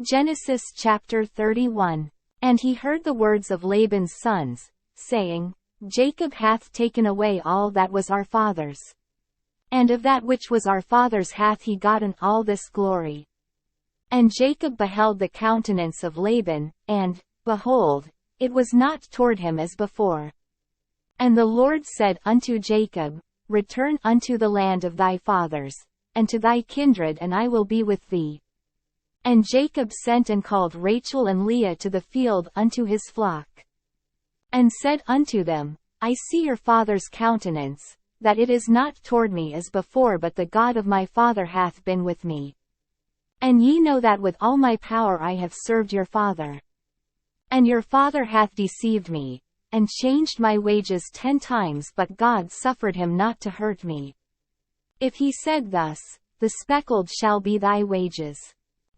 Genesis chapter 31. And he heard the words of Laban's sons, saying, Jacob hath taken away all that was our father's. And of that which was our father's hath he gotten all this glory. And Jacob beheld the countenance of Laban, and, behold, it was not toward him as before. And the Lord said unto Jacob, Return unto the land of thy fathers, and to thy kindred, and I will be with thee. And Jacob sent and called Rachel and Leah to the field unto his flock. And said unto them, I see your father's countenance, that it is not toward me as before, but the God of my father hath been with me. And ye know that with all my power I have served your father. And your father hath deceived me, and changed my wages 10 times, but God suffered him not to hurt me. If he said thus, The speckled shall be thy wages,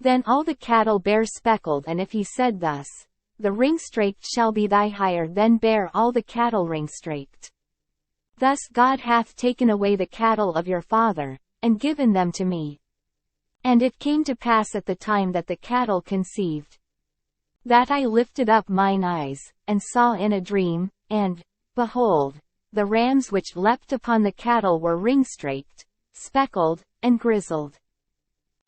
then all the cattle bear speckled, and if he said thus, The ringstraked shall be thy hire, then bear all the cattle ringstraked. Thus God hath taken away the cattle of your father, and given them to me. And it came to pass at the time that the cattle conceived, that I lifted up mine eyes, and saw in a dream, and, behold, the rams which leapt upon the cattle were ringstraked, speckled, and grizzled.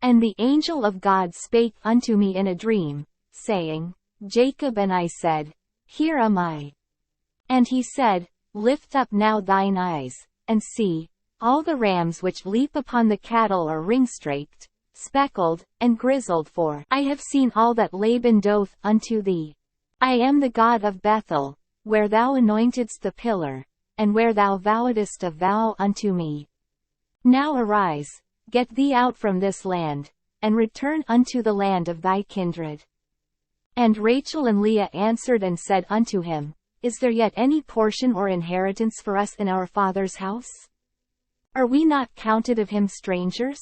And the angel of God spake unto me in a dream, saying, Jacob. And I said, Here am I. And he said, Lift up now thine eyes, and see, all the rams which leap upon the cattle are ringstraked, speckled, and grizzled, for I have seen all that Laban doth unto thee. I am the God of Bethel, where thou anointedst the pillar, and where thou vowedst a vow unto me. Now arise, get thee out from this land, and return unto the land of thy kindred. And Rachel and Leah answered and said unto him, Is there yet any portion or inheritance for us in our father's house? Are we not counted of him strangers?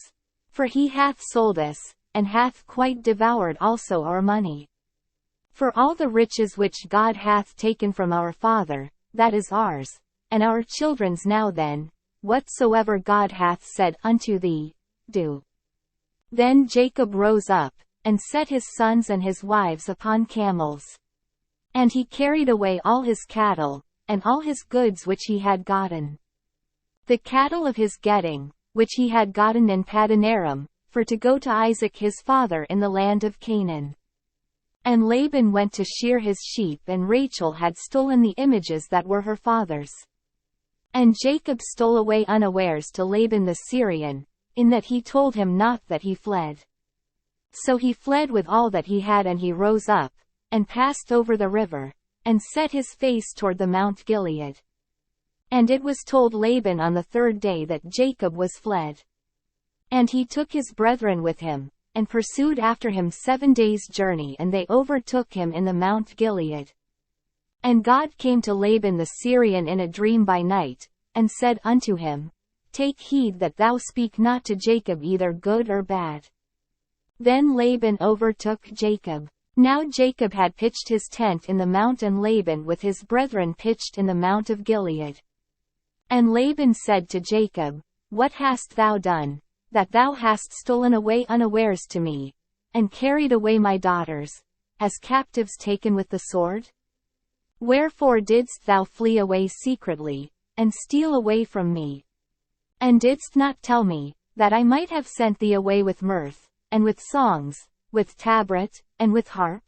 For he hath sold us, and hath quite devoured also our money. For all the riches which God hath taken from our father, that is ours, and our children's. Now then, whatsoever God hath said unto thee, do. Then Jacob rose up, and set his sons and his wives upon camels. And he carried away all his cattle, and all his goods which he had gotten. The cattle of his getting, which he had gotten in Padanaram, for to go to Isaac his father in the land of Canaan. And Laban went to shear his sheep, and Rachel had stolen the images that were her father's. And Jacob stole away unawares to Laban the Syrian, in that he told him not that he fled. So he fled with all that he had, and he rose up, and passed over the river, and set his face toward the Mount Gilead. And it was told Laban on the 3rd day that Jacob was fled. And he took his brethren with him, and pursued after him 7 days' journey, and they overtook him in the Mount Gilead. And God came to Laban the Syrian in a dream by night, and said unto him, Take heed that thou speak not to Jacob either good or bad. Then Laban overtook Jacob. Now Jacob had pitched his tent in the mount, and Laban with his brethren pitched in the mount of Gilead. And Laban said to Jacob, What hast thou done, that thou hast stolen away unawares to me, and carried away my daughters, as captives taken with the sword? Wherefore didst thou flee away secretly, and steal away from me? And didst not tell me, that I might have sent thee away with mirth, and with songs, with tabret, and with harp?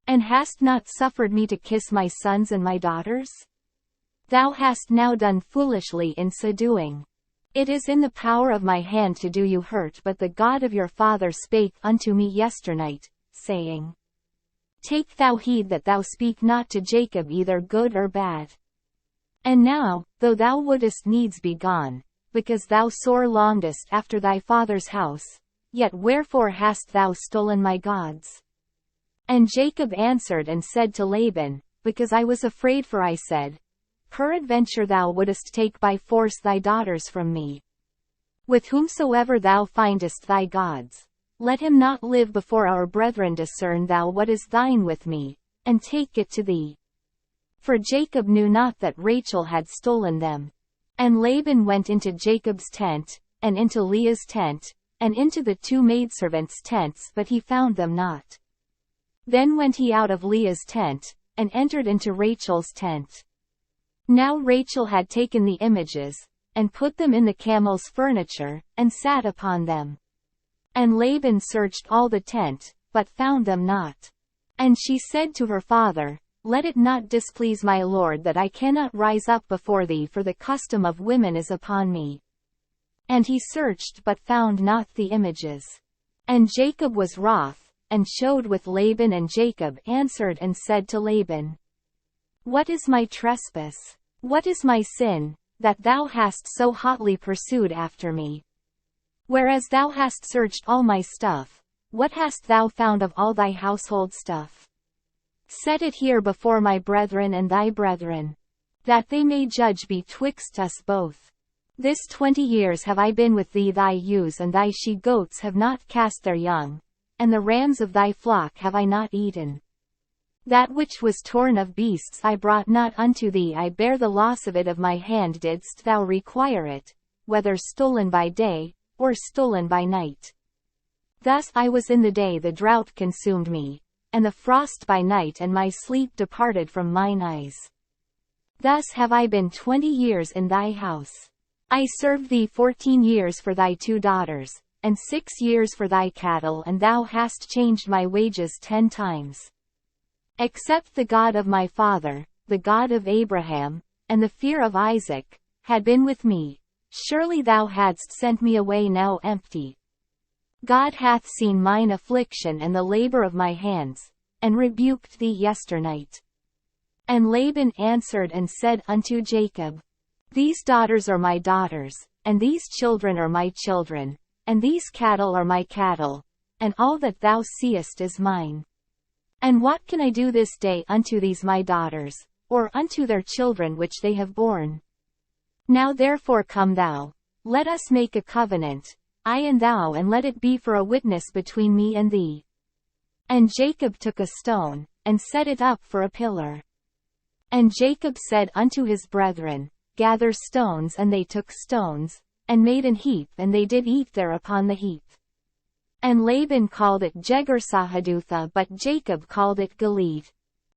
And hast not suffered me to kiss my sons and my daughters? Thou hast now done foolishly in so doing. It is in the power of my hand to do you hurt, but the God of your father spake unto me yesternight, saying, Take thou heed that thou speak not to Jacob either good or bad. And now, though thou wouldest needs be gone, because thou sore longedst after thy father's house, yet wherefore hast thou stolen my gods? And Jacob answered and said to Laban, Because I was afraid, for I said, Peradventure thou wouldest take by force thy daughters from me. With whomsoever thou findest thy gods, let him not live before our brethren. Discern thou what is thine with me, and take it to thee. For Jacob knew not that Rachel had stolen them. And Laban went into Jacob's tent, and into Leah's tent, and into the 2 maidservants' tents, but he found them not. Then went he out of Leah's tent, and entered into Rachel's tent. Now Rachel had taken the images, and put them in the camel's furniture, and sat upon them. And Laban searched all the tent, but found them not. And she said to her father, Let it not displease my lord that I cannot rise up before thee, for the custom of women is upon me. And he searched but found not the images. And Jacob was wroth, and showed with Laban, and Jacob answered and said to Laban, What is my trespass? What is my sin, that thou hast so hotly pursued after me? Whereas thou hast searched all my stuff, what hast thou found of all thy household stuff? Set it here before my brethren and thy brethren, that they may judge betwixt us both. This 20 years have I been with thee, thy ewes and thy she-goats have not cast their young, and the rams of thy flock have I not eaten. That which was torn of beasts I brought not unto thee, I bear the loss of it of my hand. Didst thou require it, whether stolen by day, or stolen by night? Thus I was in the day, the drought consumed me, and the frost by night, and my sleep departed from mine eyes. Thus have I been 20 years in thy house. I served thee 14 years for thy 2 daughters, and 6 years for thy cattle, and thou hast changed my wages 10 times. Except the God of my father, the God of Abraham, and the fear of Isaac, had been with me, surely thou hadst sent me away now empty. God hath seen mine affliction and the labor of my hands, and rebuked thee yesternight. And Laban answered and said unto Jacob, These daughters are my daughters, and these children are my children, and these cattle are my cattle, and all that thou seest is mine. And what can I do this day unto these my daughters, or unto their children which they have borne? Now therefore come thou, let us make a covenant, I and thou, and let it be for a witness between me and thee. And Jacob took a stone, and set it up for a pillar. And Jacob said unto his brethren, Gather stones, and they took stones, and made an heap, and they did eat there upon the heap. And Laban called it Jegar-sahadutha, but Jacob called it Gilead.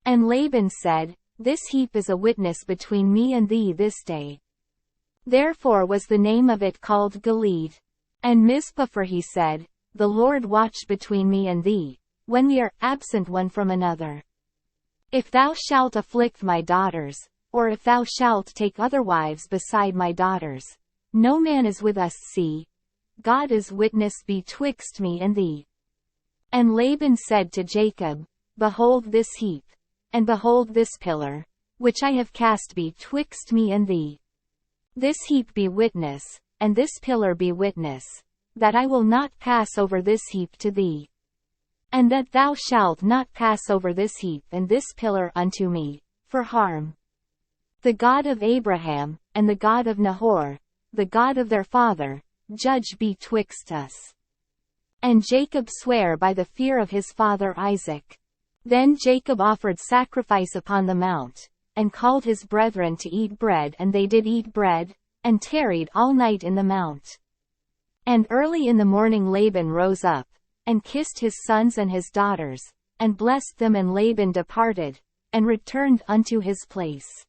And Laban said, This heap is a witness between me and thee this day. Therefore was the name of it called Gilead. And Mizpah, for he said, The Lord watch between me and thee, when we are absent one from another. If thou shalt afflict my daughters, or if thou shalt take other wives beside my daughters, no man is with us. See, God is witness betwixt me and thee. And Laban said to Jacob, Behold this heap, and behold this pillar, which I have cast betwixt me and thee. This heap be witness, and this pillar be witness, that I will not pass over this heap to thee. And that thou shalt not pass over this heap and this pillar unto me, for harm. The God of Abraham, and the God of Nahor, the God of their father, judge betwixt us. And Jacob sware by the fear of his father Isaac. Then Jacob offered sacrifice upon the mount, and called his brethren to eat bread, and they did eat bread, and tarried all night in the mount. And early in the morning Laban rose up, and kissed his sons and his daughters, and blessed them, and Laban departed, and returned unto his place.